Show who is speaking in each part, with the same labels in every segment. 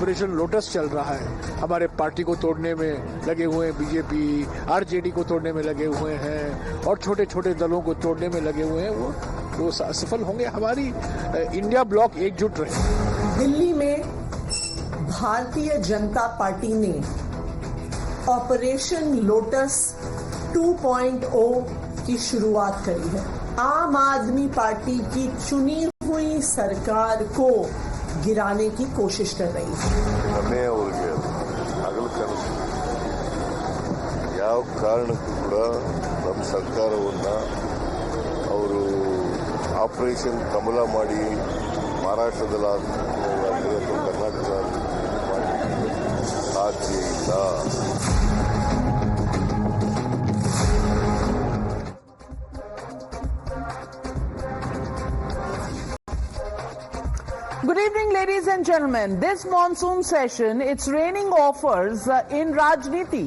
Speaker 1: Operation lotus चल रहा है। हमारे पार्टी को तोड़ने में लगे हुए हैं बीजेपी, आरजेडी को तोड़ने में लगे हुए हैं और छोटे छोटे दलों को तोड़ने में लगे हुए हैं। वो सफल होंगे। हमारी इंडिया ब्लॉक एकजुट रहे।
Speaker 2: दिल्ली में भारतीय जनता पार्टी ने ऑपरेशन लोटस 2.0 की शुरुआत करी है। आम आदमी पार्टी की चुनी हुई सरकार को गिराने की कोशिश कर रही है।
Speaker 3: ಮನೆಯವರಿಗೆ ಹಗಲು ಕನಸು ಯಾವ ಕಾರಣಕ್ಕೂ ಕೂಡ ನಮ್ಮ ಸರ್ಕಾರವನ್ನ ಅವರು ಆಪರೇಷನ್ ಕಮಲ ಮಾಡಿ ಮಹಾರಾಷ್ಟ್ರದಲ್ಲಾಗಲಿ ಅಥವಾ ಕರ್ನಾಟಕದಲ್ಲಿ ಸಾಧ್ಯ ಇಲ್ಲ.
Speaker 4: Good evening, ladies and gentlemen. This monsoon session, it's raining offers in Rajniti.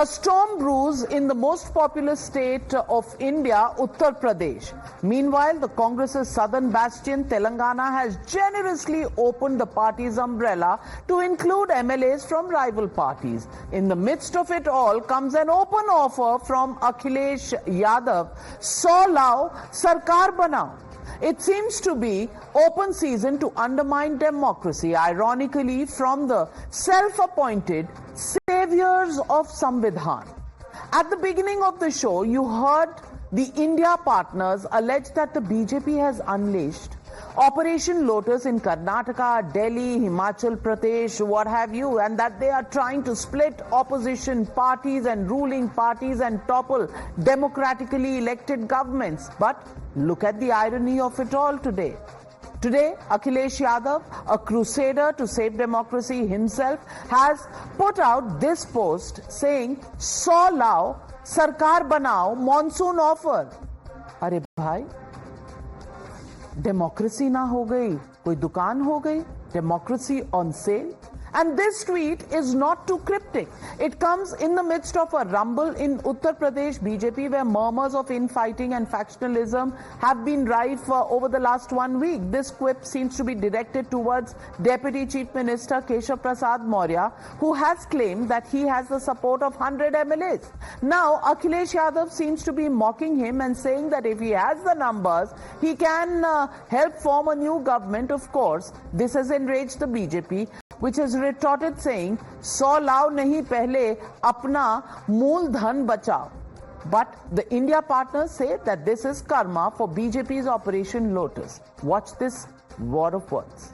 Speaker 4: A storm brews in the most populous state of India, Uttar Pradesh. Meanwhile, the Congress's southern bastion, Telangana, has generously opened the party's umbrella to include MLAs from rival parties. In the midst of it all comes an open offer from Akhilesh Yadav, "Saw Lao, Sarkar Banao." It seems to be open season to undermine democracy, ironically from the self-appointed saviors of Samvidhan. At the beginning of the show, you heard the India partners allege that the BJP has unleashed Operation Lotus in Karnataka, Delhi, Himachal Pradesh, what have you, and that they are trying to split opposition parties and ruling parties and topple democratically elected governments. But look at the irony of it all today. Today, Akhilesh Yadav, a crusader to save democracy himself, has put out this post saying, "Saw Lao, Sarkar Banao, monsoon offer." अरे भाई, democracy ना हो गई, कोई दुकान हो गई? Democracy on sale? And this tweet is not too cryptic. It comes in the midst of a rumble in Uttar Pradesh BJP where murmurs of infighting and factionalism have been rife over the last 1 week. This quip seems to be directed towards Deputy Chief Minister Keshav Prasad Maurya, who has claimed that he has the support of 100 MLAs. Now, Akhilesh Yadav seems to be mocking him and saying that if he has the numbers, he can help form a new government. Of course, this has enraged the BJP, which has retorted saying, "100 लाओ नहीं, पहले अपना मूल धन बचाओ." But the India partners say that this is karma for BJP's Operation Lotus. Watch this war of words.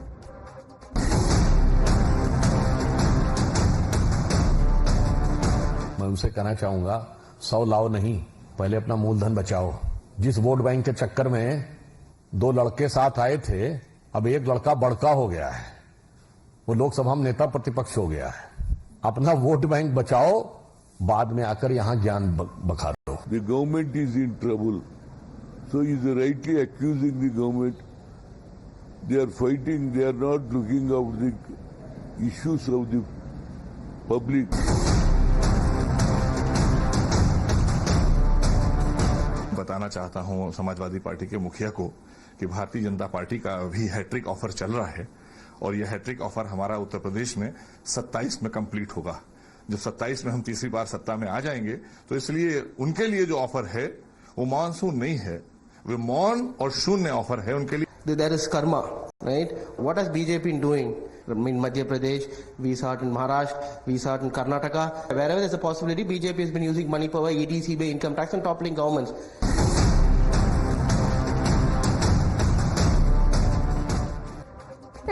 Speaker 5: मैं उनसे कहना चाहूंगा, 100 लाओ नहीं, पहले अपना मूलधन बचाओ। जिस वोट बैंक के चक्कर में 2 लड़के साथ आए थे, अब एक लड़का बड़का हो गया है, वो लोकसभा में नेता प्रतिपक्ष हो गया है। अपना वोट बैंक बचाओ, बाद में आकर यहां ज्ञान बखा दो।
Speaker 3: The government is in trouble, so he is rightly accusing the government. They are fighting, they are not looking out the issues of the public.
Speaker 6: बताना चाहता हूं समाजवादी पार्टी के मुखिया को कि भारतीय जनता पार्टी का अभी हैट्रिक ऑफर चल रहा है और यह हैट्रिक ऑफर हमारा उत्तर प्रदेश में 27 में कंप्लीट होगा। जब 27 में हम तीसरी बार सत्ता में आ जाएंगे, तो इसलिए उनके लिए जो ऑफर है वो मानसून नहीं है, वो मौन और शून्य ऑफर है उनके लिए।
Speaker 7: There is karma, right? What has BJP been doing? In Madhya Pradesh, we saw it in Maharashtra, we saw it in Karnataka. Wherever there's a possibility, BJP has been using money power, ED, CBI, income tax and toppling governments.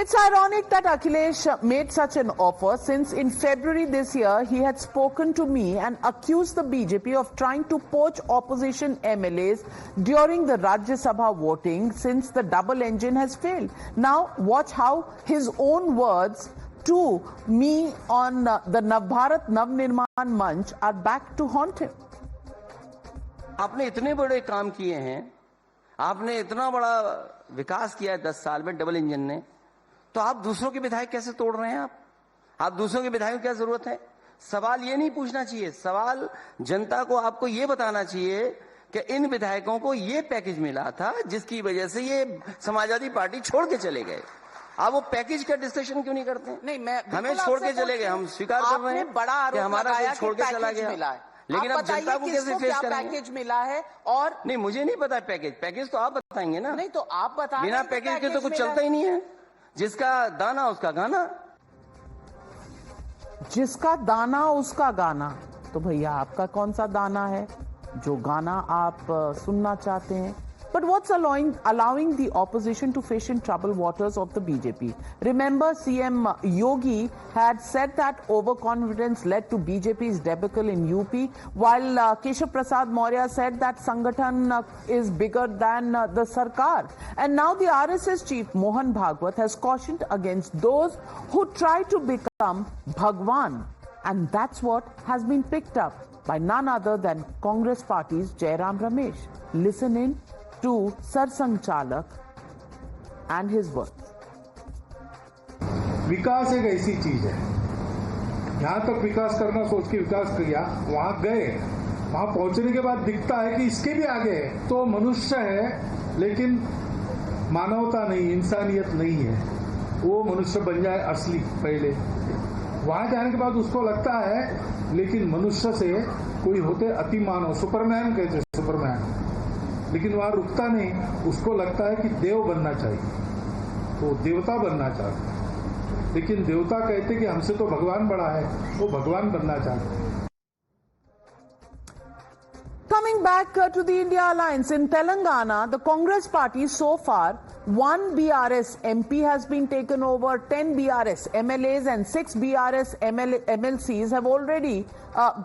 Speaker 4: It's ironic that Akhilesh made such an offer since in February this year he had spoken to me and accused the BJP of trying to poach opposition MLAs during the Rajya Sabha voting since the double engine has failed. Now watch how his own words to me on the Navbharat Navnirman Manch are back to haunt him.
Speaker 8: आपने इतने बड़े काम किए हैं, आपने इतना बड़ा विकास किया है 10 साल में डबल इंजन ने, तो आप दूसरों के विधायक कैसे तोड़ रहे हैं? आप दूसरों के विधायकों की क्या जरूरत है? सवाल ये नहीं पूछना चाहिए, सवाल जनता को आपको ये बताना चाहिए कि इन विधायकों को ये पैकेज मिला था जिसकी वजह से ये समाजवादी पार्टी छोड़ के चले गए। आप वो पैकेज का डिस्कशन क्यों नहीं करते हैं?
Speaker 4: नहीं, मैं
Speaker 8: हमें छोड़ के चले गए, हम स्वीकार कर रहे हैं
Speaker 4: बड़ा आरोप
Speaker 8: कि हमारा
Speaker 4: लगाया
Speaker 8: कोई छोड़
Speaker 4: कि
Speaker 8: के चला
Speaker 4: पैकेज
Speaker 8: गया,
Speaker 4: मिला है।
Speaker 8: लेकिन
Speaker 4: आप
Speaker 8: अब जनता
Speaker 4: बताइए
Speaker 8: को कैसे
Speaker 4: किसको
Speaker 8: फेस
Speaker 4: क्या
Speaker 8: करेंगे?
Speaker 4: पैकेज मिला है और
Speaker 8: नहीं, मुझे नहीं पता पैकेज तो आप बताएंगे ना।
Speaker 4: नहीं तो आप बता
Speaker 8: बिना पैकेज के तो कुछ चलता ही नहीं है। जिसका दाना उसका गाना।
Speaker 4: जिसका दाना उसका गाना। तो भैया आपका कौन सा दाना है जो गाना आप सुनना चाहते हैं? But what's allowing the opposition to fish in troubled waters of the BJP? Remember, CM Yogi had said that overconfidence led to BJP's debacle in UP, while Keshav Prasad Maurya said that Sangathan is bigger than the Sarkar. And now the RSS chief Mohan Bhagwat has cautioned against those who try to become Bhagwan. And that's what has been picked up by none other than Congress party's Jairam Ramesh. Listen in to Sarsang Chalak and his words.
Speaker 9: विकास एक ऐसी चीज है, यहाँ तक विकास करना सोच के विकास किया, वहां गए, वहां पहुंचने के बाद दिखता है कि इसके भी आगे है तो मनुष्य है, लेकिन मानवता नहीं, इंसानियत नहीं है। वो मनुष्य बन जाए असली पहले, वहां जाने के बाद उसको लगता है लेकिन मनुष्य से कोई होते अति मानव, सुपरमैन कहते, सुपरमैन, लेकिन वहां रुकता नहीं, उसको लगता है कि देव बनना चाहिए, तो देवता बनना चाहता है, लेकिन देवता कहते कि हमसे तो भगवान बड़ा है, वो भगवान बनना चाहते हैं।
Speaker 4: Coming back to the India Alliance in Telangana, the Congress party so far, one BRS MP has been taken over, 10 BRS MLAs and 6 BRS MLCs have already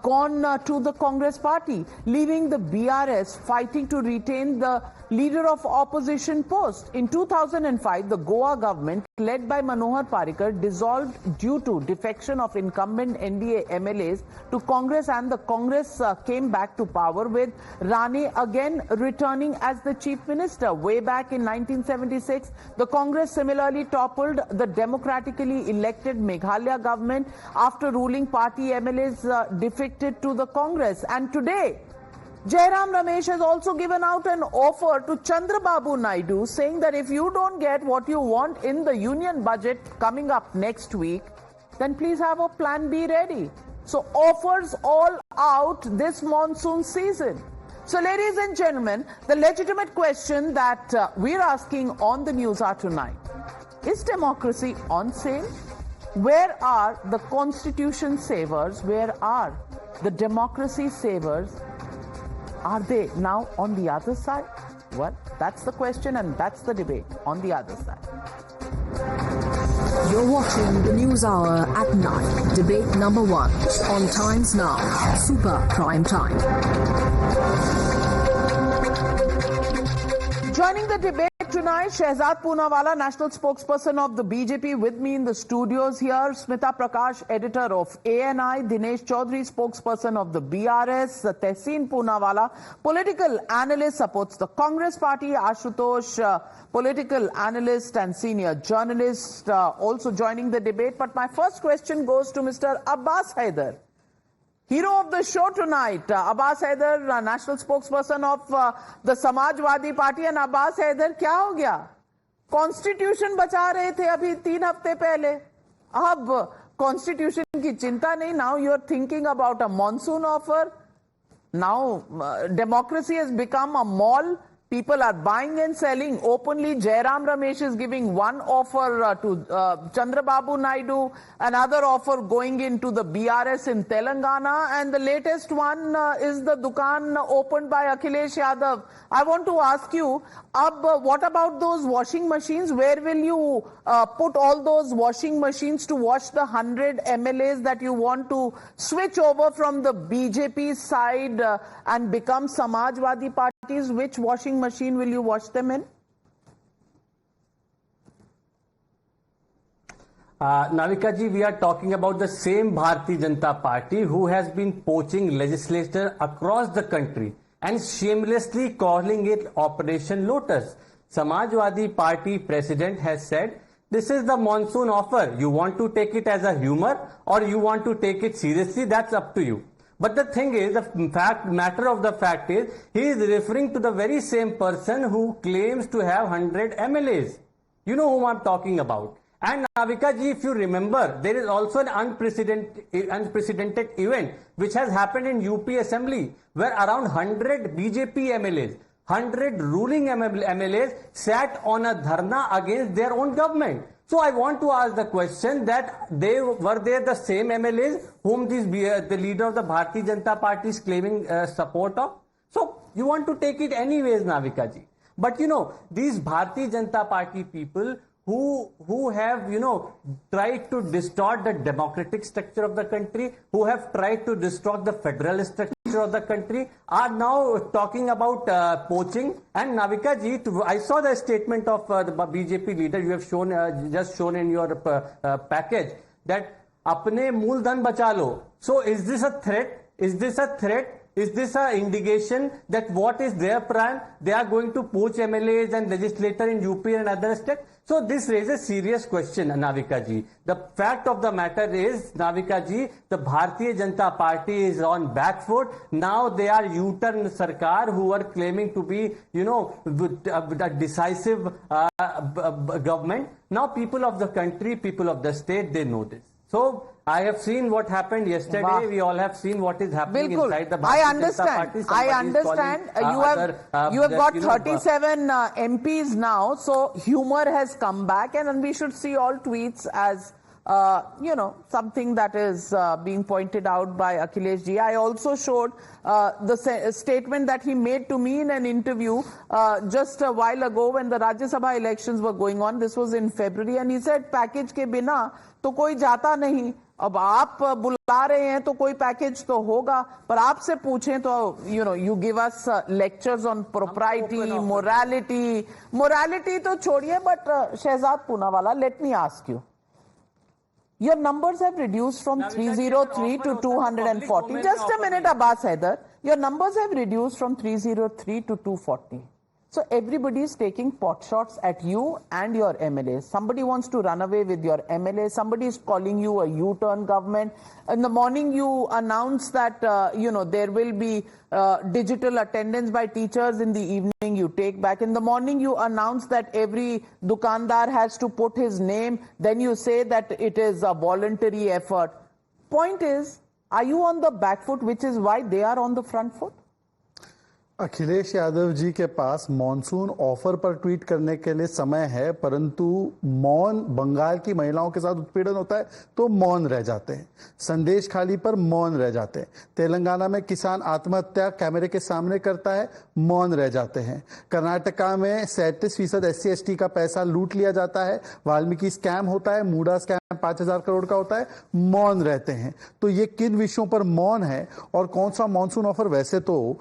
Speaker 4: gone to the Congress party, leaving the BRS fighting to retain the leader of opposition post. In 2005, the Goa government, led by Manohar Parrikar, dissolved due to defection of incumbent NDA MLAs to Congress, and the Congress came back to power with Rane again returning as the chief minister. Way back in 1976, the Congress similarly toppled the democratically elected Meghalaya government after ruling party MLAs defected to the Congress. And today, Jairam Ramesh has also given out an offer to Chandrababu Naidu, saying that if you don't get what you want in the union budget coming up next week, then please have a plan B ready. So offers all out this monsoon season. So ladies and gentlemen, the legitimate question that we're asking on the news hour tonight, is democracy on sale? Where are the constitution savers? Where are the democracy savers? Are they now on the other side? Well, that's the question and that's the debate on the other side.
Speaker 10: You're watching the News Hour at 9. Debate number 1 on Times Now. Super Prime Time.
Speaker 4: Joining the debate tonight, Shehzad Poonawalla, national spokesperson of the BJP, with me in the studios here. Smita Prakash, editor of ANI. Dinesh Chaudhary, spokesperson of the BRS. Tehseen Poonawalla, political analyst, supports the Congress party. Ashutosh, political analyst and senior journalist, also joining the debate. But my first question goes to Mr. Abbas Haider, hero of the show tonight. Abbas Haider, national spokesperson of the Samajwadi Party. And Abbas Haider, क्या हो गया? Constitution बचा रहे थे अभी 3 हफ्ते पहले, अब कॉन्स्टिट्यूशन की चिंता नहीं. Now you are thinking about a monsoon offer. Now democracy has become a mall. People are buying and selling openly. Jairam Ramesh is giving one offer to Chandrababu Naidu, another offer going into the BRS in Telangana, and the latest one is the Dukan opened by Akhilesh Yadav. I want to ask you, what about those washing machines? Where will you put all those washing machines to wash the 100 MLAs that you want to switch over from the BJP side and become Samajwadi parties? Which washing machine will you wash them in?
Speaker 11: Navika ji, we are talking about the same Bharatiya Janata Party who has been poaching legislators across the country and shamelessly calling it Operation Lotus. Samajwadi Party president has said, this is the monsoon offer. You want to take it as a humor or you want to take it seriously, that's up to you. But the thing is, matter of the fact is, he is referring to the very same person who claims to have 100 MLAs. You know whom I'm talking about. And Navika ji, if you remember, there is also an unprecedented event which has happened in UP Assembly, where around 100 BJP MLAs, 100 ruling MLAs sat on a dharna against their own government. So I want to ask the question that were they the same MLAs whom the leader of the Bharatiya Janata Party is claiming support of? So you want to take it anyways, Navika ji. But you know, these Bharatiya Janata Party people who have, you know, tried to distort the democratic structure of the country, who have tried to distort the federal structure of the country, are now talking about poaching. And Navika ji, I saw the statement of the BJP leader you have shown, just shown in your package, that apne मूलधन बचा लो. So is this a threat? Is this a threat? Is this an indication that what is their plan? They are going to poach MLAs and legislators in UP and other states? So this raises serious question, Navika ji. The fact of the matter is, Navika ji, the Bharatiya Janata Party is on back foot. Now they are U-turn Sarkar, who are claiming to be, you know, a decisive government. Now people of the country, people of the state, they know this. So I have seen what happened yesterday.
Speaker 4: Wow.
Speaker 11: We all have seen what is happening
Speaker 4: Bilkul.
Speaker 11: inside the
Speaker 4: I
Speaker 11: Bharatiya
Speaker 4: understand.
Speaker 11: Janata Party.
Speaker 4: I understand. You have got 37 MPs now, so humor has come back, and we should see all tweets as you know, something that is being pointed out by Akhilesh ji. I also showed the statement that he made to me in an interview just a while ago when the Rajya Sabha elections were going on. This was in February, and he said, package ke bina तो कोई जाता नहीं. अब आप बुला रहे हैं तो कोई पैकेज तो होगा, पर आपसे पूछें तो you know you give us lectures on propriety, morality तो छोड़िए. But Shehzad Poonawalla, let me ask you, your numbers have reduced from 303 to 240. Just a minute, Abbas Haider. Your numbers have reduced from 303 to 240. So everybody is taking pot shots at you and your MLAs. Somebody wants to run away with your MLA. Somebody is calling you a U-turn government. In the morning, you announce that, you know, there will be digital attendance by teachers. In the evening, you take back. In the morning, you announce that every dukandar has to put his name. Then you say that it is a voluntary effort. Point is, are you on the back foot, which is why they are on the front foot?
Speaker 12: Akhilesh Yadav ji के पास monsoon offer पर tweet करने के लिए समय है, परंतु मौन, बंगाल की महिलाओं के साथ उत्पीड़न होता है तो मौन रह जाते हैं, संदेश खाली पर मौन रह जाते हैं, तेलंगाना में किसान आत्महत्या कैमरे के सामने करता है, मौन रह जाते हैं, कर्नाटका में 37% SC/ST का पैसा लूट लिया जाता है, वाल्मीकि स्कैम होता है, मूडा स्कैम 5,000 करोड़ का होता है, मौन रहते हैं. तो ये किन विषयों पर मौन है और कौन सा मॉनसून ऑफर? वैसे तो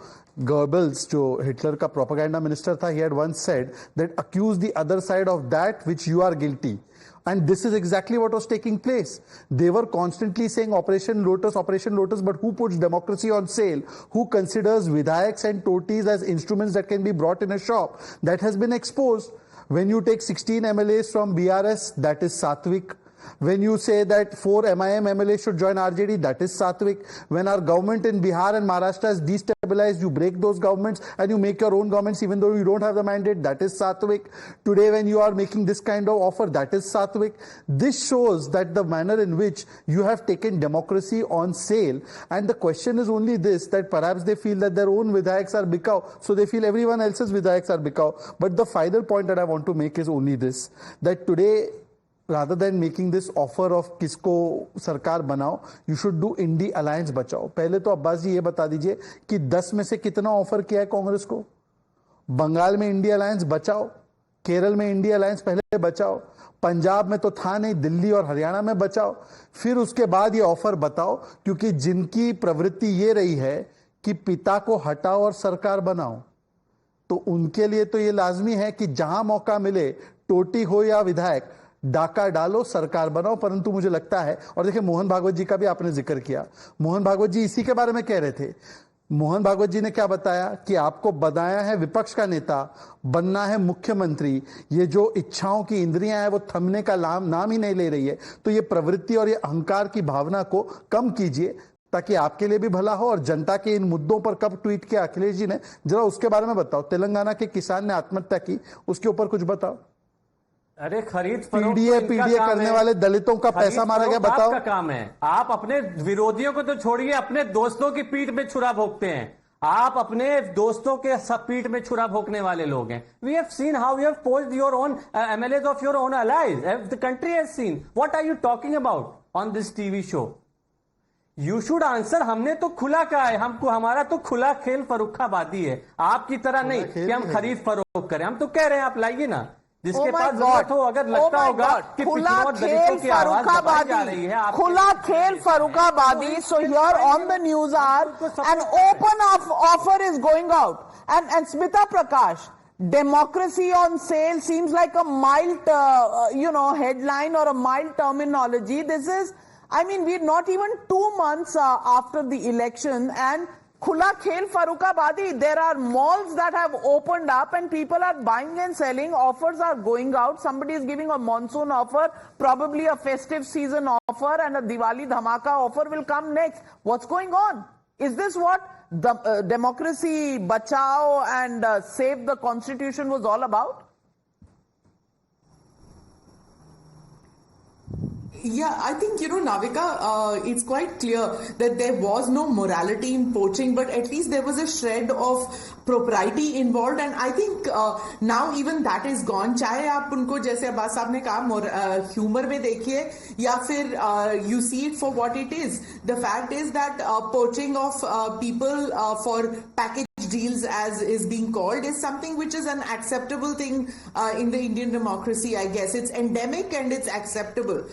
Speaker 12: Goebbels, जो हिटलर का प्रोपेगेंडा मिनिस्टर था, he had once said that accuse the other side of that which you are guilty. And this is exactly what was taking place. They were constantly saying Operation Lotus, but who puts democracy on sale? Who considers Vidhayaks and Totis as instruments that can be brought in a shop? That has been exposed. When you take 16 MLAs from BRS, that is Satvik. When you say that 4 MIM MLAs should join RJD, that is Satvik. When our government in Bihar and Maharashtra is destabilized, you break those governments and you make your own governments even though you don't have the mandate, that is Satvik. Today when you are making this kind of offer, that is Satvik. This shows that the manner in which you have taken democracy on sale, and the question is only this, that perhaps they feel that their own Vidhayaks are bikau, so they feel everyone else's Vidhayaks are bikau. But the final point that I want to make is only this, that today, rather than making this offer of किसको सरकार बनाओ, you should do INDI alliance बचाओ. पहले तो अब्बास जी ये बता दीजिए कि 10 में से कितना ऑफर किया है कांग्रेस को? बंगाल में इंडी अलायंस बचाओ, केरल में इंडी अलायंस पहले बचाओ, पंजाब में तो था नहीं, दिल्ली और हरियाणा में बचाओ, फिर उसके बाद ये ऑफर बताओ. क्योंकि जिनकी प्रवृत्ति ये रही है कि पिता को हटाओ और सरकार बनाओ, तो उनके लिए तो ये लाजमी है कि जहां मौका मिले, टोटी हो या विधायक, डाका डालो, सरकार बनाओ. परंतु मुझे लगता है, और देखिए मोहन भागवत जी का भी आपने जिक्र किया, मोहन भागवत जी इसी के बारे में कह रहे थे. मोहन भागवत जी ने क्या बताया कि आपको बनाया है विपक्ष का नेता, बनना है मुख्यमंत्री. ये जो इच्छाओं की इंद्रियां हैं वो थमने का नाम ही नहीं ले रही है. तो ये प्रवृत्ति और ये अहंकार की भावना को कम कीजिए ताकि आपके लिए भी भला हो. और जनता के इन मुद्दों पर कब ट्वीट किया अखिलेश जी ने, जरा उसके बारे में बताओ. तेलंगाना के किसान ने आत्महत्या की, उसके ऊपर कुछ बताओ.
Speaker 11: अरे खरीद फरोख्त
Speaker 12: पीडीए करने वाले दलितों का पैसा मारा गया, बताओ।
Speaker 11: आपका काम है, आप अपने विरोधियों को तो छोड़िए, अपने दोस्तों की पीठ में छुरा भोंकते हैं। आप अपने दोस्तों के सब पीठ में छुरा भोंकने वाले लोग हैं। We have seen how you have poached your own MLAs of your own allies, the country has seen. What are you talking about on this TV show? You should answer. हमने तो खुला कहा है, हमको हमारा तो खुला खेल फरुखाबादी है, आपकी तरह नहीं कि हम खरीद फरोख्त करें। हम तो कह रहे हैं आप लाइए ना, जिसके पास जरूरत हो। अगर लगता होगा कि
Speaker 4: खुला खेल फरुखाबादी, खुला खेल फरुखाबादी. So here on the news are an open offer is going out, and Smita Prakash, democracy on sale seems like a mild headline or a mild terminology. This is, I mean, we're not even 2 months after the election, and Khula Khel Farukhabadi, there are malls that have opened up and people are buying and selling. Offers are going out. Somebody is giving a monsoon offer, probably a festive season offer, and a Diwali Dhamaka offer will come next. What's going on? Is this what the democracy, bachao and save the constitution was all about?
Speaker 2: Yeah, I think, Navika, it's quite clear that there was no morality in poaching, but at least there was a shred of propriety involved, and I think now even that is gone. चाहे आप उनको, जैसे अब्बास साहब ने कहा, humor में देखिए या फिर you see it for what it is. The fact is that poaching of people for package deals, as is being called, is something which is an acceptable thing in the Indian democracy, I guess. It's endemic and it's acceptable.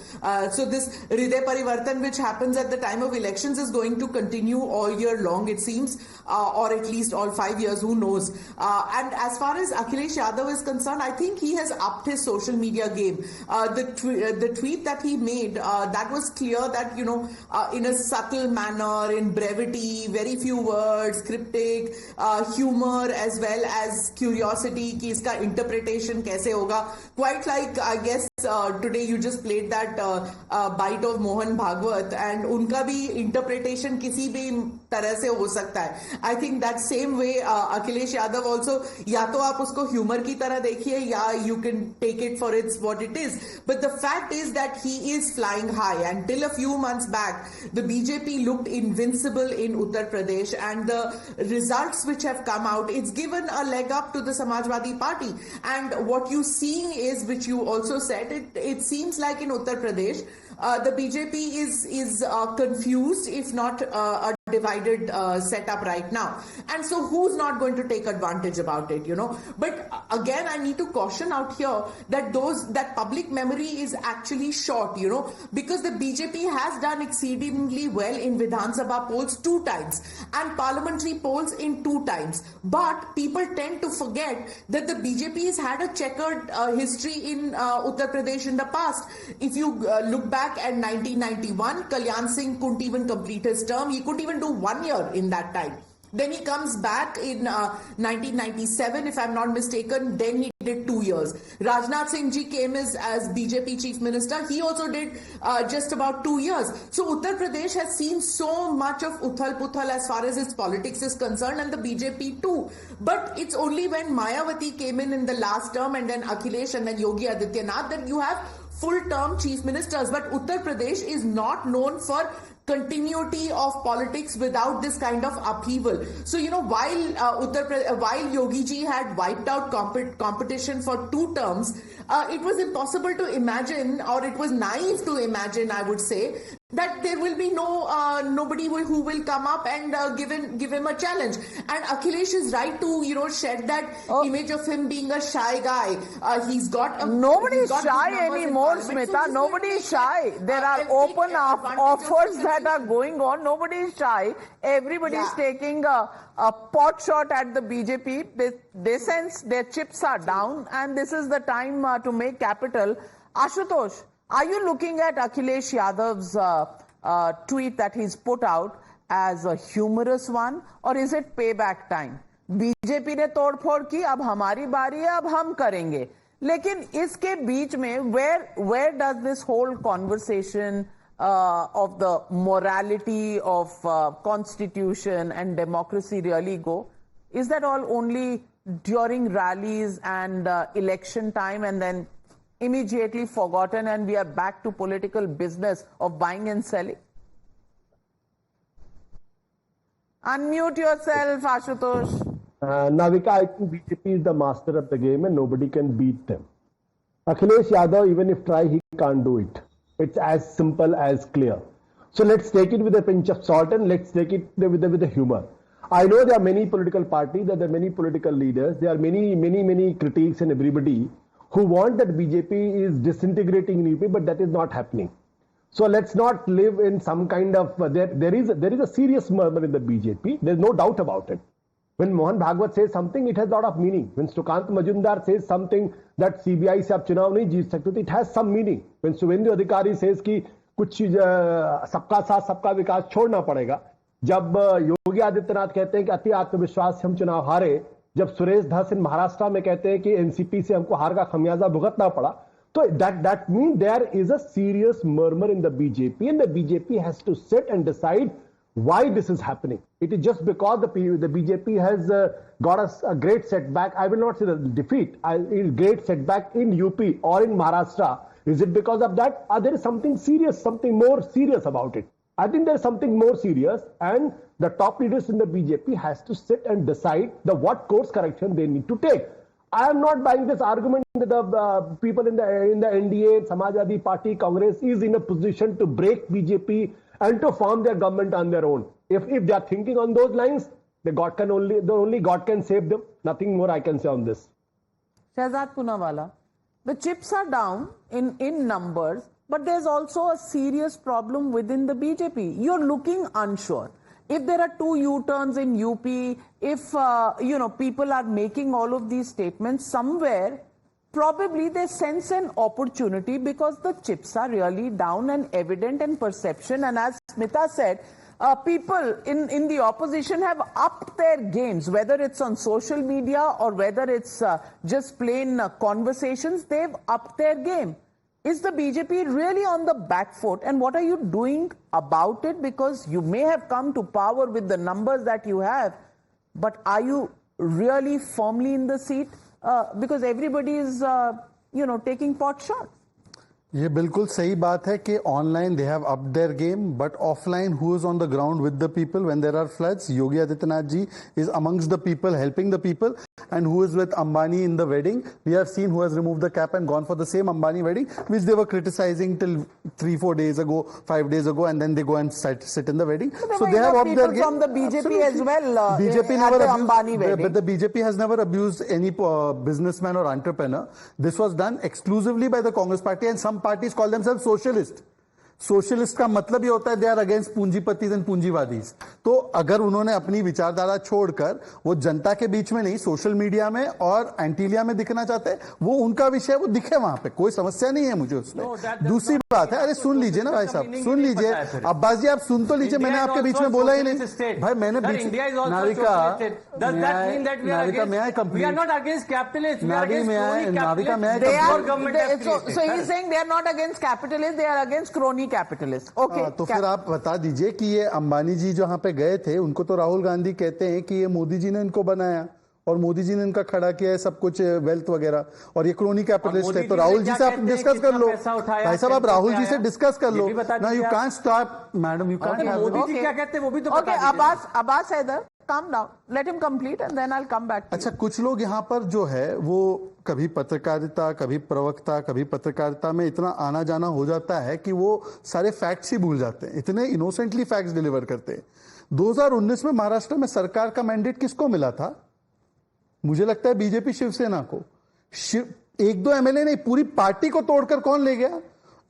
Speaker 2: So this Hriday Parivartan, which happens at the time of elections, is going to continue all year long, it seems, or at least all 5 years, who knows. And as far as Akhilesh Yadav is concerned, I think he has upped his social media game. The tweet that he made, that was clear that, in a subtle manner, in brevity, very few words, cryptic, humor as well as curiosity कि इसका interpretation कैसे होगा. Quite like, I guess, today you just played that bite of Mohan Bhagwat, and उनका भी interpretation किसी भी तरह से हो सकता है. I think that same way Akhilesh Yadav also, या तो आप उसको humor की तरह देखिए या you can take it for what it is. But the fact is that he is flying high, and till a few months back the BJP looked invincible in Uttar Pradesh, and the results which have come out, it's given a leg up to the Samajwadi Party. And what you see is, which you also said, it seems like in Uttar Pradesh the BJP is confused, if not a divided setup right now. And so who's not going to take advantage about it, But again, I need to caution out here that that public memory is actually short, because the BJP has done exceedingly well in Vidhan Sabha polls 2 times and parliamentary polls in 2 times. But people tend to forget that the BJP has had a checkered history in Uttar Pradesh in the past. If you look back at 1991, Kalyan Singh couldn't even complete his term. He couldn't even do 1 year in that time. Then he comes back in 1997, if I'm not mistaken. Then he did 2 years. Rajnath Singh ji came as BJP chief minister. He also did just about 2 years. So Uttar Pradesh has seen so much of uthal-puthal as far as its politics is concerned, and the BJP too. But it's only when Mayawati came in the last term, and then Akhilesh, and then Yogi Adityanath, that you have full-term chief ministers. But Uttar Pradesh is not known for continuity of politics without this kind of upheaval. So, while Yogi ji had wiped out competition for 2 terms, it was impossible to imagine, or it was naive to imagine, I would say, that there will be nobody who will come up and give him a challenge. And Akhilesh is right to shed that image of him being a shy guy. He's got
Speaker 4: nobody is shy anymore, Smita. Nobody is shy. There are open offers that are going on. Nobody is shy. Everybody is taking a pot shot at the BJP. They sense their chips are down, and this is the time to make capital. Ashutosh, are you looking at Akhilesh Yadav's tweet that he's put out as a humorous one, or is it payback time? BJP ने तोड़फोड़ की, अब हमारी बारी है, अब हम करेंगे. लेकिन इसके बीच में where does this whole conversation of the morality of constitution and democracy really go? Is that all only during rallies and election time, and then immediately forgotten and we are back to political business of buying and selling? Unmute yourself, Ashutosh.
Speaker 13: Navika, I think BJP is the master of the game and nobody can beat them. Akhilesh Yadav, even if try, he can't do it. It's as simple as clear. So let's take it with a pinch of salt and let's take it with a humor. I know there are many political parties, there are many political leaders, there are many critics and everybody who want that BJP is disintegrating in UP, but that is not happening. So let's not live in some kind of, there is a serious murmur in the BJP, there's no doubt about it. When Mohan Bhagwat says something, it has a lot of meaning. When Sukant Majumdar says something that CBI se aap chunav nahi jeet sakte, it has some meaning. When Suvendu Adhikari says ki कुछ चीज सबका साथ सबका विकास छोड़ना पड़ेगा, जब योगी आदित्यनाथ कहते हैं कि अति आत्मविश्वास से हम चुनाव हारे, जब सुरेश धस इन महाराष्ट्र में कहते हैं कि एनसीपी से हमको हार का खमियाजा भुगतना पड़ा, तो that means there is a serious murmur in the BJP and the BJP has to sit and decide why this is happening. It is just because the BJP has got a great setback. I will not say the defeat, a great setback in UP or in Maharashtra. Is it because of that? Or there is something serious, something more serious about it? I think there is something more serious, and the top leaders in the BJP has to sit and decide what course correction they need to take. I am not buying this argument that the people in the NDA, Samajwadi Party, Congress is in a position to break BJP and to form their government on their own. If they are thinking on those lines, only God can save them. Nothing more I can say on this.
Speaker 4: Shehzad Poonawalla, the chips are down in numbers, but there's also a serious problem within the BJP. You're looking unsure. If there are 2 U-turns in UP, if people are making all of these statements, somewhere probably they sense an opportunity because the chips are really down and evident and perception. And as Smita said, people in the opposition have upped their games, whether it's on social media or whether it's just plain conversations, they've upped their game. Is the BJP really on the back foot, and what are you doing about it? Because you may have come to power with the numbers that you have, but are you really firmly in the seat? Because everybody is, taking pot shots.
Speaker 12: ये बिल्कुल सही बात है कि online they have up their game, but offline who is on the ground with the people when there are floods? Yogi Adityanath ji is amongst the people, helping the people, and who is with Ambani in the wedding. We have seen who has removed the cap and gone for the same Ambani wedding, which they were criticizing till 3-4 days ago, 5 days ago, and then they go and sit in the wedding.
Speaker 4: So they have upped their game. From the BJP Absolutely. As well.
Speaker 12: BJP never abused Ambani wedding. But the BJP has never abused any businessman or entrepreneur. This was done exclusively by the Congress party, and some parties call themselves socialist. Socialist का मतलब ये होता है they are against पूंजीपति and पूंजीवादीज. तो अगर उन्होंने अपनी विचारधारा छोड़कर वो जनता के बीच में नहीं, सोशल मीडिया में और एंटीलिया में दिखना चाहते हैं, वो उनका विषय, वो दिखे वहां पे, कोई समस्या नहीं है मुझे उसमें. दूसरी बात है, अरे सुन लीजिए ना भाई साहब, सुन लीजिए अब्बास जी, आप सुन तो लीजिए. मैंने आपके बीच में बोला ही नहीं भाई, मैंने नाविका में आए complete.
Speaker 4: So he is saying they are not against capitalists, they are against crony capitalists. Okay.
Speaker 12: तो फिर आप बता दीजिए कि ये अंबानी जी जहां पे गए थे, उनको तो राहुल गांधी कहते हैं कि ये मोदी जी ने इनको बनाया और मोदी जी ने इनका खड़ा किया है सब कुछ, वेल्थ वगैरह, और ये क्रोनी कैपिटलिस्ट है. तो राहुल जी से आप डिस्कस कर लो भाई साहब, आप राहुल जी से डिस्कस कर लो ना. You can't stop madam, you can't.
Speaker 11: Modi ji क्या कहते हैं वो भी तो
Speaker 4: बता दीजिए. Abbas Haider, calm down, let him complete and then I'll come back.
Speaker 12: अच्छा, कुछ लोग यहाँ पर जो है वो कभी पत्रकारिता, कभी प्रवक्ता, कभी पत्रकारिता में इतना आना जाना हो जाता है कि वो सारे फैक्ट्स ही भूल जाते हैं, इतने इनोसेंटली फैक्ट्स डिलीवर करते हैं. 2019 में महाराष्ट्र में सरकार का मैंडेट किसको मिला था? मुझे लगता है बीजेपी शिवसेना को. 1-2 एमएलए नहीं, पूरी पार्टी को तोड़कर कौन ले गया?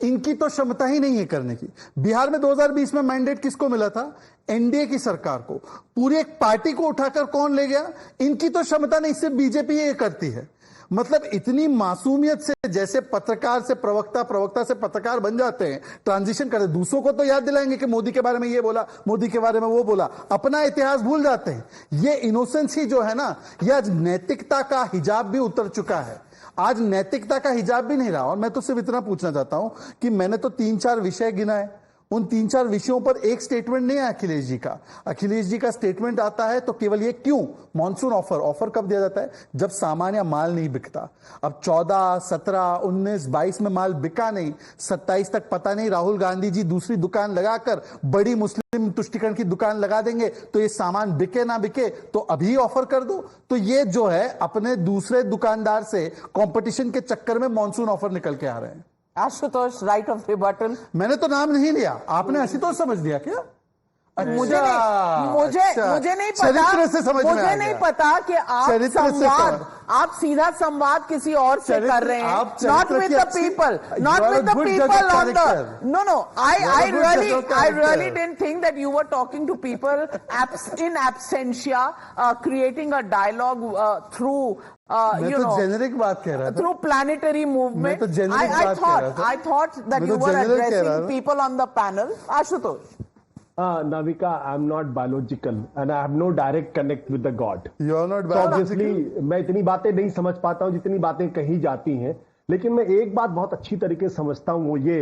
Speaker 12: इनकी तो क्षमता ही नहीं है करने की. बिहार में 2020 में मैंडेट किसको मिला था? एनडीए की सरकार को. पूरी एक पार्टी को उठाकर कौन ले गया? इनकी तो क्षमता नहीं, सिर्फ बीजेपी ये करती है. मतलब इतनी मासूमियत से, जैसे पत्रकार से प्रवक्ता, प्रवक्ता से पत्रकार बन जाते हैं, ट्रांजिशन करते, दूसरों को तो याद दिलाएंगे कि मोदी के बारे में ये बोला, मोदी के बारे में वो बोला, अपना इतिहास भूल जाते हैं. ये इनोसेंस ही जो है ना, ये आज नैतिकता का हिजाब भी उतर चुका है. आज नैतिकता का हिजाब भी नहीं रहा. और मैं तो सिर्फ इतना पूछना चाहता हूं कि मैंने तो 3-4 विषय गिनाए, उन 3-4 विषयों पर एक स्टेटमेंट नहीं है अखिलेश जी का। अखिलेश जी का स्टेटमेंट आता है तो केवल ये, क्यों मॉनसून ऑफर कब दिया जाता है? जब सामान्य माल नहीं बिकता। अब 14, 17, 19, 22 में माल बिका नहीं, 27 तक पता नहीं राहुल गांधी जी दूसरी दुकान लगाकर बड़ी मुस्लिम तुष्टिकरण की दुकान लगा देंगे तो ये सामान बिके ना बिके, तो अभी ऑफर कर दो। तो ये जो है अपने दूसरे दुकानदार से कंपटीशन के चक्कर में मॉनसून ऑफर निकल के आ रहे हैं।
Speaker 4: Ashutosh, right of rebuttal.
Speaker 12: मैंने तो नाम नहीं लिया, आपने आशुतोष समझ लिया क्या?
Speaker 4: मुझे नहीं पता,
Speaker 12: चरित्र से समझ में
Speaker 4: मुझे नहीं पता कि आप सीधा संवाद किसी और से कर रहे हैं, not with the people, not with the people on the, no I really didn't think that you were talking to people in absentia, creating a dialogue through
Speaker 12: मैं तो जेनेरिक बात कह रहा था,
Speaker 4: through planetary movement. I thought that you were addressing people on the panel. Ashutosh.
Speaker 13: Navika, I'm not biological and I have no direct connect with the God.
Speaker 12: You are not
Speaker 13: biological. So obviously, मैं इतनी बातें नहीं समझ पाता हूँ जितनी बातें कही जाती हैं, लेकिन मैं एक बात बहुत अच्छी तरीके से समझता हूँ, वो ये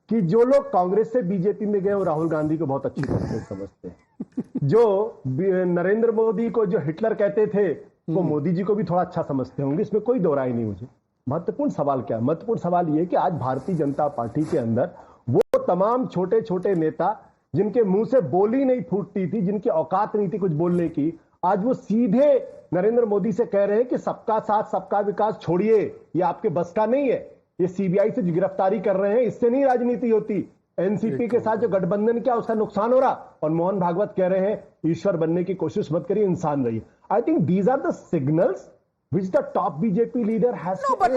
Speaker 13: कि जो लोग कांग्रेस से बीजेपी में गए वो राहुल गांधी को बहुत अच्छी तरह से समझते हैं। जो नरेंद्र मोदी को जो हिटलर कहते थे वो मोदी जी को भी थोड़ा अच्छा समझते होंगे, इसमें कोई दो राय नहीं। मुझे महत्वपूर्ण सवाल क्या है? महत्वपूर्ण सवाल ये कि आज भारतीय जनता पार्टी के अंदर वो तमाम छोटे छोटे नेता जिनके मुंह से बोली नहीं फूटती थी, जिनकी औकात नहीं थी कुछ बोलने की, आज वो सीधे नरेंद्र मोदी से कह रहे हैं कि सबका साथ सबका विकास छोड़िए, ये आपके बस का नहीं है, ये सीबीआई से गिरफ्तारी कर रहे हैं, इससे नहीं राजनीति होती। एनसीपी के साथ जो गठबंधन किया उसका नुकसान हो रहा, और मोहन भागवत कह रहे हैं ईश्वर बनने की कोशिश मत करिए, इंसान रहिए। I think these are the signals which the top BJP leader has to
Speaker 4: but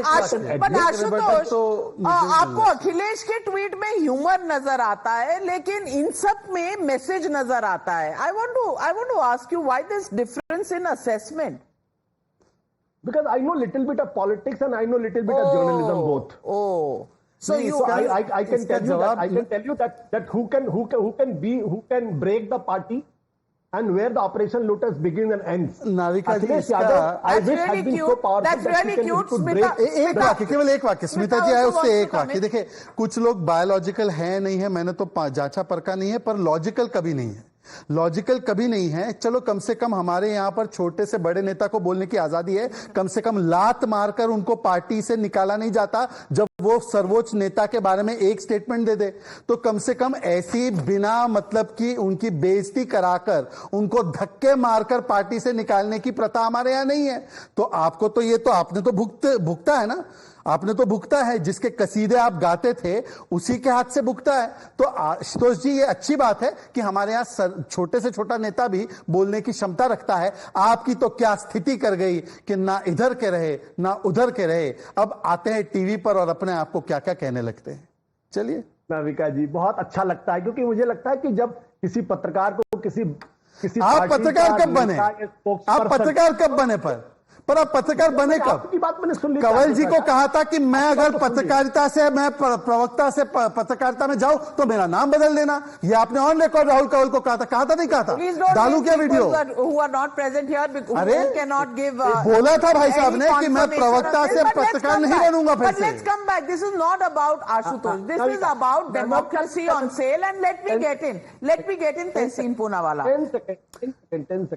Speaker 4: Ashutosh, आपको अखिलेश के ट्वीट में ह्यूमर नजर आता है, लेकिन इन सब में मैसेज नजर आता है। I want to ask you why this difference in assessment?
Speaker 13: Because I know little bit of politics and I know little bit of journalism both. I can tell you that who can break the party and where the Operation Lotus begins and ends.
Speaker 12: Navika ji, I wish had been so powerful that he could break. एक वाक्य, केवल एक वाक्य, स्मिता जी आए उससे एक वाक्य। देखिए, कुछ लोग बायोलॉजिकल है नहीं है, मैंने तो जांचा परखा नहीं है, पर लॉजिकल कभी नहीं है, लॉजिकल कभी नहीं है। चलो कम से कम हमारे यहां पर छोटे से बड़े नेता को बोलने की आजादी है, कम से कम लात मारकर उनको पार्टी से निकाला नहीं जाता जब वो सर्वोच्च नेता के बारे में एक स्टेटमेंट दे दे। तो कम से कम ऐसी बिना मतलब की उनकी बेइज्जती कराकर उनको धक्के मारकर पार्टी से निकालने की प्रथा हमारे यहां नहीं है। तो आपको तो ये तो आपने तो भुगता है ना, आपने तो भुगता है, जिसके कसीदे आप गाते थे उसी के हाथ से भुगता है। तो आशुतोष जी, ये अच्छी बात है कि हमारे यहां छोटे से छोटा नेता भी बोलने की क्षमता रखता है। आपकी तो क्या स्थिति कर गई कि ना इधर के रहे ना उधर के रहे, अब आते हैं टीवी पर और अपने आप को क्या क्या कहने लगते हैं। चलिए
Speaker 13: नाविका जी, बहुत अच्छा लगता है, क्योंकि मुझे लगता है कि जब किसी पत्रकार को किसी
Speaker 12: आप पत्रकार कब बने? आप पत्रकार कब बने? पर आप पत्रकार बने कब?
Speaker 13: आपकी बात मैंने सुन ली।
Speaker 12: कंवल जी को कहा था कि मैं अगर पत्रकारिता से, मैं प्रवक्ता से पत्रकारिता में जाऊं तो मेरा नाम बदल देना। ये आपने ऑन रिकॉर्ड राहुल कंवल को कहा था नहीं कहा था? डालू क्या वीडियो? अरे बोला था भाई साहब ने कि मैं प्रवक्ता से पत्रकार नहीं बनूंगा फिर से।
Speaker 4: Let's come back. This is not about Ashutosh. This is about democracy on sale, and let me get in Tehseen Poonawalla.
Speaker 13: 10 seconds.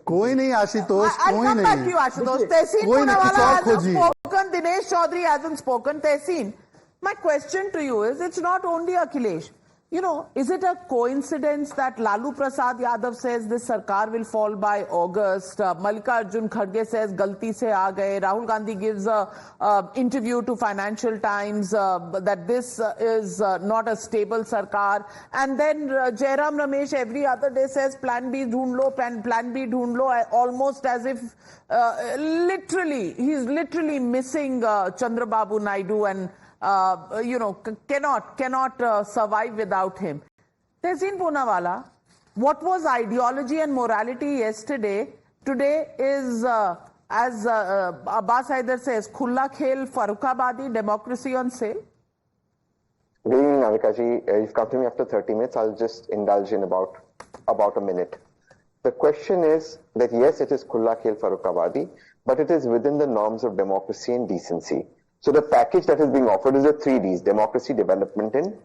Speaker 12: कोई नहीं आशुतोष, कोई नहीं।
Speaker 4: Ashutosh, Tehseen Poonawalla hasn't spoken. Dinesh Chaudhary hasn't spoken. Tehseen, my question to you is, it's not only Akhilesh. You know, is it a coincidence that Lalu Prasad Yadav says this sarkar will fall by August? Mallikarjun Kharge says galti se aa gaye. Rahul Gandhi gives a interview to Financial Times that this is not a stable sarkar. And then Jairam Ramesh every other day says plan B dhoond lo, plan B dhoond lo, almost as if he's literally missing Chandrababu Naidu and cannot survive without him. Tehseen Poonawalla, what was ideology and morality yesterday, today is, as Abbas Haider says, Khulla Khel Farrukhabadi, democracy on sale?
Speaker 14: Good evening, Navika ji. You've come to me after 30 minutes. I'll just indulge in about a minute. The question is that yes, it is Khulla Khel Farrukhabadi, but it is within the norms of democracy and decency. So the package that is being offered is the 3 Ds: democracy, development, and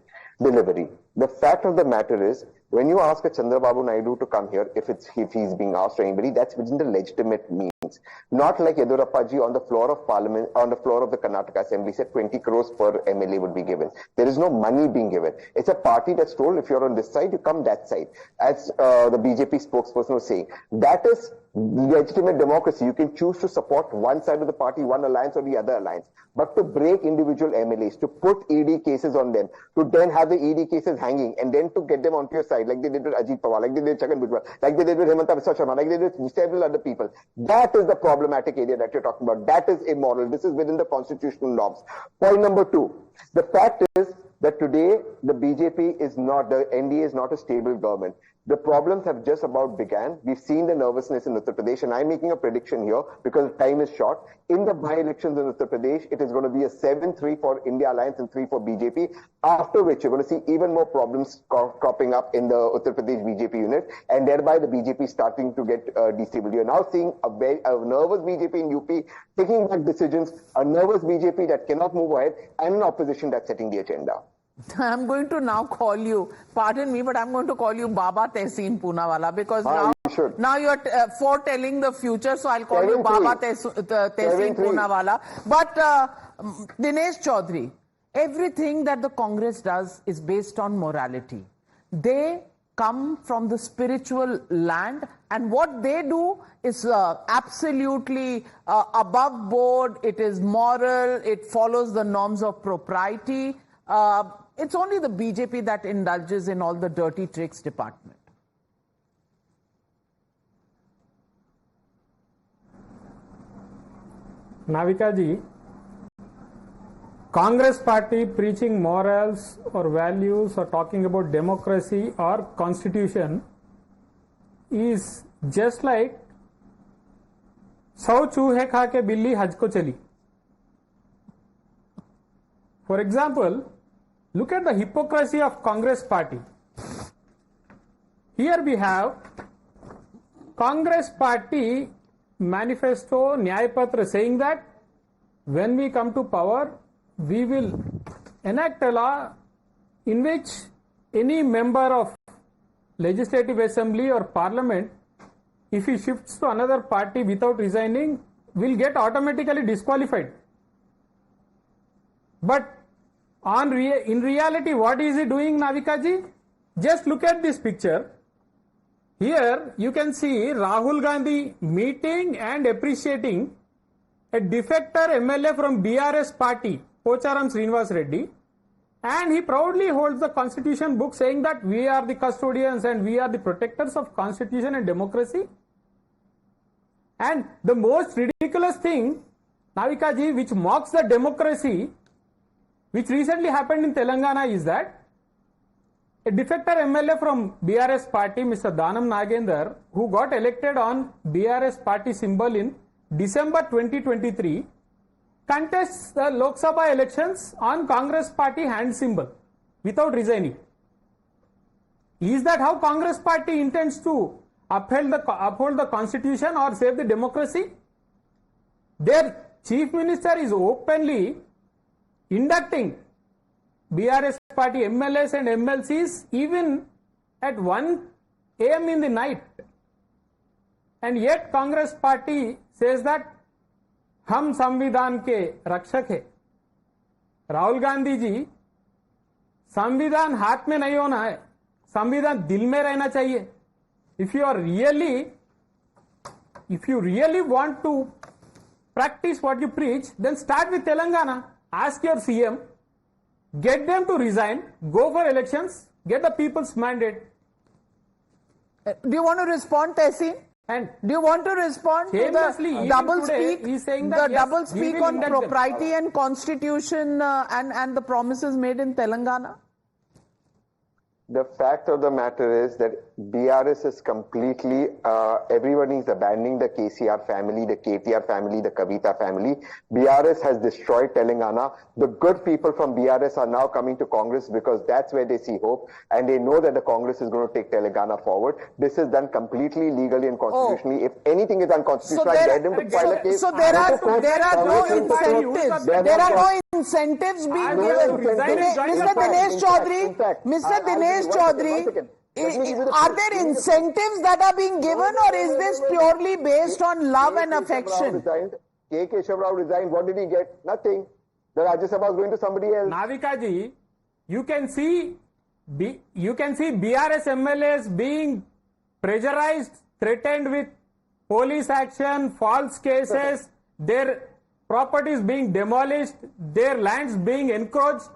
Speaker 14: delivery. The fact of the matter is, when you ask a Chandrababu Naidu to come here, if he's being asked or anybody, that's within the legitimate means. Not like Yedurappa ji on the floor of Parliament, on the floor of the Karnataka Assembly said 20 crores per MLA would be given. There is no money being given. It's a party that's told if you're on this side, you come that side. As the BJP spokesperson was saying, that is legitimate democracy. You can choose to support one side of the party, one alliance or the other alliance. But to break individual MLAs, to put ED cases on them, to then have the ED cases hanging and then to get them onto your side, like they did with Ajit Pawar, like they did with Chhagan Bhujbal, like they did with Hemanta Biswa Sharma, like they did with several other people. That is the problematic area that you're talking about. That is immoral. This is within the constitutional norms. Point number 2. The fact is that today the BJP is not, the NDA is not a stable government. The problems have just about began. We've seen the nervousness in Uttar Pradesh, and I'm making a prediction here because time is short. In the by-elections in Uttar Pradesh, it is going to be a 7-3 for India Alliance and 3 for BJP, after which you're going to see even more problems cropping up in the Uttar Pradesh BJP unit, and thereby the BJP starting to get destabilized. You're now seeing a nervous BJP in UP taking back decisions, a nervous BJP that cannot move ahead, and an opposition that's setting the agenda.
Speaker 4: I'm going to now call you, pardon me, but I'm going to call you Baba Tehseen Poonawalla because now you're foretelling the future, so I'll call you Baba Tehseen Poonawalla. But Dinesh Chaudhary, everything that the Congress does is based on morality. They come from the spiritual land, and what they do is absolutely above board. It is moral. It follows the norms of propriety. It's only the BJP that indulges in all the dirty tricks department.
Speaker 15: Navika ji, Congress party preaching morals or values or talking about democracy or constitution is just like 100 चूहे खा के बिल्ली हज को चली. For example, look at the hypocrisy of Congress party. Here we have Congress party manifesto Nyay Patra saying that when we come to power, we will enact a law in which any member of legislative assembly or parliament, if he shifts to another party without resigning, will get automatically disqualified. But in reality, what is he doing, Navika ji? Just look at this picture. Here you can see Rahul Gandhi meeting and appreciating a defector MLA from BRS party, Pocharam Srinivas Reddy, and he proudly holds the constitution book saying that we are the custodians and we are the protectors of constitution and democracy. And the most ridiculous thing, Navika ji, which mocks the democracy, which recently happened in Telangana, is that a defector MLA from BRS party, Mr. Danam Nagender, who got elected on BRS party symbol in December 2023, contests the Lok Sabha elections on Congress party hand symbol without resigning. Is that how Congress party intends to uphold the constitution or save the democracy? Their chief minister is openly inducting BRS party MLAs and MLCs even at 1 AM in the night. And yet Congress party says that हम संविधान के रक्षक है. राहुल गांधी जी, संविधान हाथ में नहीं होना है, संविधान दिल में रहना चाहिए. If you really want to practice what you preach, then start with Telangana. Ask your CM, get them to resign, go for elections, get the people's mandate.
Speaker 4: Do you want to respond, Tehseen? And do you want to respond to the double speak? He's saying that double speak on propriety and constitution and the promises made in Telangana?
Speaker 14: The fact of the matter is that BRS is completely, everyone is abandoning the KCR family, the KTR family, the Kavita family. BRS has destroyed Telangana. The good people from BRS are now coming to Congress because that's where they see hope, and they know that the Congress is going to take Telangana forward. This is done completely legally and constitutionally. If anything is unconstitutional, I get them to file a case.
Speaker 4: So there are no incentives. There are no incentives being
Speaker 9: I'm
Speaker 4: given?
Speaker 9: going to resign and join
Speaker 4: Mr.
Speaker 9: the party.
Speaker 4: Dinesh Chaudhary,
Speaker 14: In fact,
Speaker 4: Mr. Dinesh
Speaker 14: one
Speaker 4: Chaudhary,
Speaker 14: second. Let me give you the
Speaker 4: are
Speaker 14: proof.
Speaker 4: there incentives that are being given, or is this purely based on love and affection?
Speaker 14: K. Keshav Rao resigned. What did he get? Nothing. The Rajya Sabha is going to somebody else.
Speaker 15: Navika ji, you can see BRS MLAs being pressurized, threatened with police action, false cases, their properties being demolished, their lands being encroached,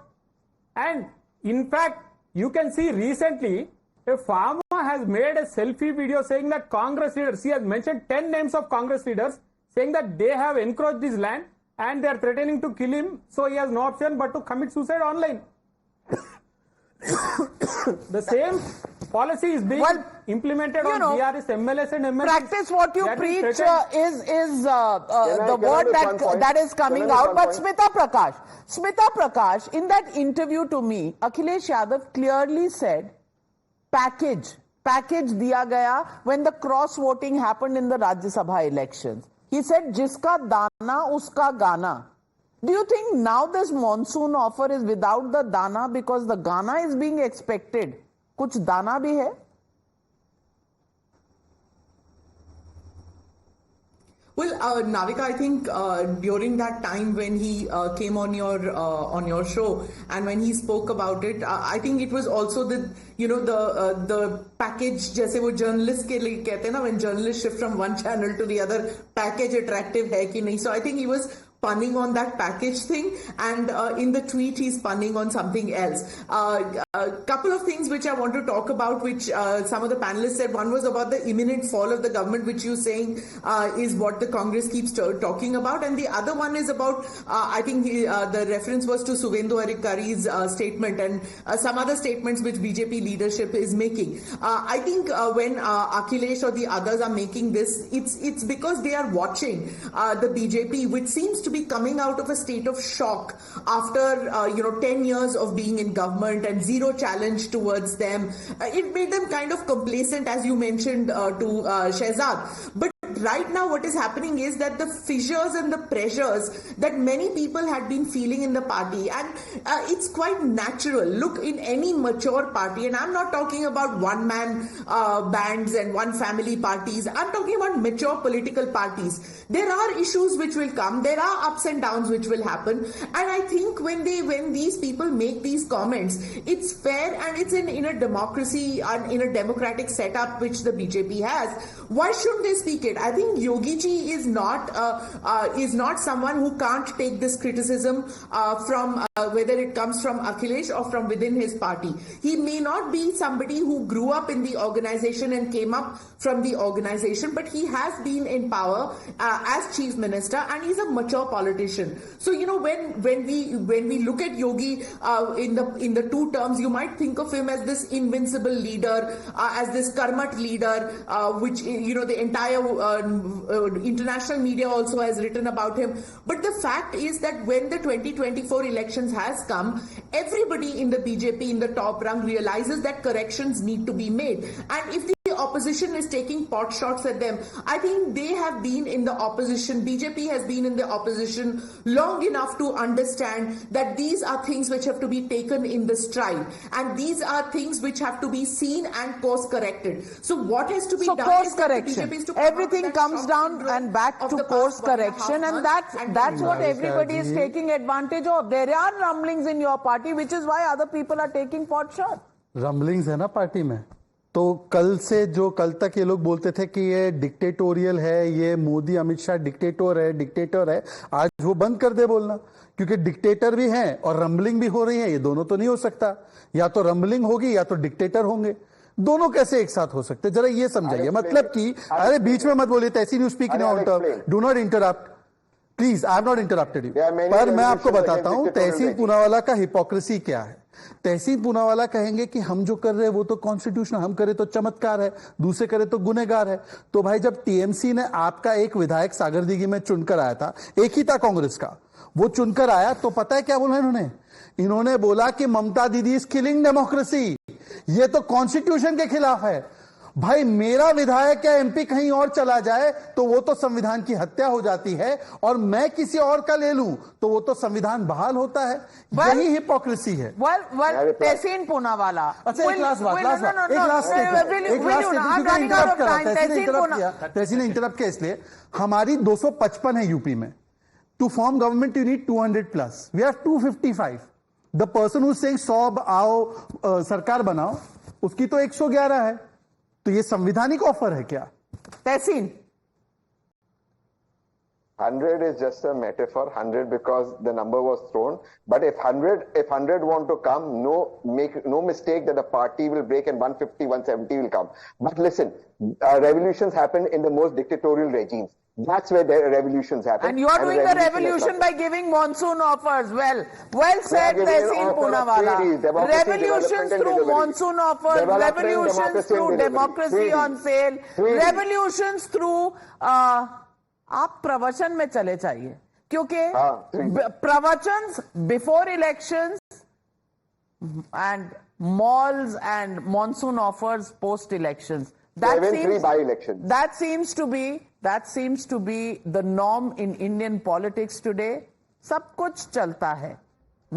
Speaker 15: and in fact, you can see recently a farmer has made a selfie video saying that Congress leaders, he has mentioned 10 names of Congress leaders, saying that they have encroached his land and they are threatening to kill him, so he has no option but to commit suicide online. The same policy is being implemented on BRS MLAs and MLAs.
Speaker 4: Practice what you preach is the word that is coming out. But Smita Prakash, in that interview to me, Akhilesh Yadav clearly said, package diya gaya when the cross voting happened in the Rajya Sabha elections. He said, jiska dana uska gana. Do you think now this monsoon offer is without the dana because the Ghana is being expected? Kuch dana bhi hai?
Speaker 2: Well, Navika, I think during that time when he came on your show and when he spoke about it, I think it was also the package, जैसे वो journalist के लिए कहते हैं ना, when journalists shift from one channel to the other, package attractive है कि नहीं? So I think he was punning on that package thing, and in the tweet he's punning on something else. A couple of things which I want to talk about, which some of the panelists said. One was about the imminent fall of the government, which you're saying is what the Congress keeps talking about, and the other one is about, I think the reference was to Suvendu Adhikari's statement and some other statements which BJP leadership is making. I think when Akhilesh or the others are making this, it's because they are watching the BJP, which seems to be coming out of a state of shock after 10 years of being in government and zero challenge towards them. It made them kind of complacent, as you mentioned to Shehzad. But right now what is happening is that the fissures and the pressures that many people had been feeling in the party, and it's quite natural. Look, in any mature party, and I'm not talking about one-man bands and one-family parties, I'm talking about mature political parties. There are issues which will come, there are ups and downs which will happen, and I think when these people make these comments, it's fair and it's in a democracy and in a democratic setup which the BJP has. Why shouldn't they speak it? I think Yogi ji is not someone who can't take this criticism from whether it comes from Akhilesh or from within his party. He may not be somebody who grew up in the organization and came up from the organization, but he has been in power as chief minister, and he's a mature politician. So when we look at Yogi in the two terms, you might think of him as this invincible leader, as this Karmat leader, which the entire international media also has written about him. But the fact is that when the 2024 elections has come, everybody in the BJP in the top rung realizes that corrections need to be made. And if the opposition is taking pot shots at them, I think they have been in the opposition, BJP has been in the opposition long enough to understand that these are things which have to be taken in the stride, and these are things which have to be seen and course corrected. So what has to be done?
Speaker 4: Course correction. Everything comes down and back to course correction, and that's what everybody is taking advantage of. There are rumblings in your party, which is why other people are taking pot shots.
Speaker 12: Rumblings है ना party में, तो कल से जो कल तक ये लोग बोलते थे कि ये डिक्टेटोरियल है, ये मोदी अमित शाह डिक्टेटर है, आज वो बंद कर दे बोलना, क्योंकि डिक्टेटर भी हैं और रंबलिंग भी हो रही है. ये दोनों तो नहीं हो सकता, या तो रंबलिंग होगी या तो डिक्टेटर होंगे. दोनों कैसे एक साथ हो सकते? जरा ये समझाइए. मतलब कि अरे बीच में मत बोलिए, Tahseen you speak in on term, do not interrupt please. I have not interrupted you, पर मैं आपको बताता हूं तहसीन पूनावाला का हिपोक्रेसी क्या है. तहसीन पूनावाला कहेंगे कि हम जो कर रहे हैं वो तो कॉन्स्टिट्यूशनल, हम करें तो चमत्कार है, दूसरे करे तो गुनहगार है. तो भाई जब टीएमसी ने आपका एक विधायक सागरदीघी में चुनकर आया था, एक ही था कांग्रेस का, वो चुनकर आया तो पता है क्या बोला इन्होंने बोला कि ममता दीदी इज किलिंग डेमोक्रेसी, ये तो कॉन्स्टिट्यूशन के खिलाफ है. भाई मेरा विधायक या एमपी कहीं और चला जाए तो वो तो संविधान की हत्या हो जाती है, और मैं किसी और का ले लूं तो वो तो संविधान बहाल होता है। यही हिपोक्रेसी है।
Speaker 4: तहसीन पूनावाला।
Speaker 12: अच्छा, एक लास्ट बात, तहसीन ने इंटरप्ट किया इसलिए, हमारी 255 है यूपी में। To form government you need 200+, we have 255। The person who saying 100 आओ सरकार बनाओ, उसकी तो 111 है। तो ये संवैधानिक ऑफर है क्या?
Speaker 4: तहसीन
Speaker 14: 100 is just a metaphor, 100 because the number was thrown. But if 100 want to come, make no mistake that the party will break and 150, 170 will come. But listen, revolutions happen in the most dictatorial regimes. That's where the revolutions happen.
Speaker 4: And you are doing the revolution by giving monsoon offers. Well said, Tehseen Poonawalla. Revolutions through monsoon offers, revolutions through democracy on sale, revolutions through आप प्रवचन में चले जाइए, क्योंकि प्रवचन before elections and malls and monsoon offers post elections. That seems to be the norm in Indian politics today. सब कुछ चलता है.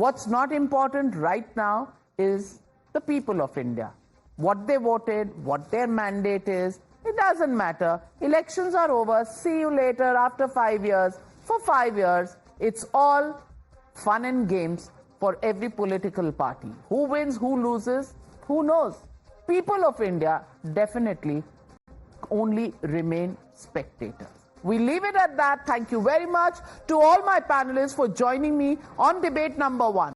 Speaker 4: What's not important right now is the people of India. What they voted, what their mandate is, it doesn't matter. Elections are over. See you later after 5 years. For 5 years, it's all fun and games for every political party. Who wins, who loses, who knows? People of India definitely only remain spectators. We leave it at that. Thank you very much to all my panelists for joining me on debate number 1.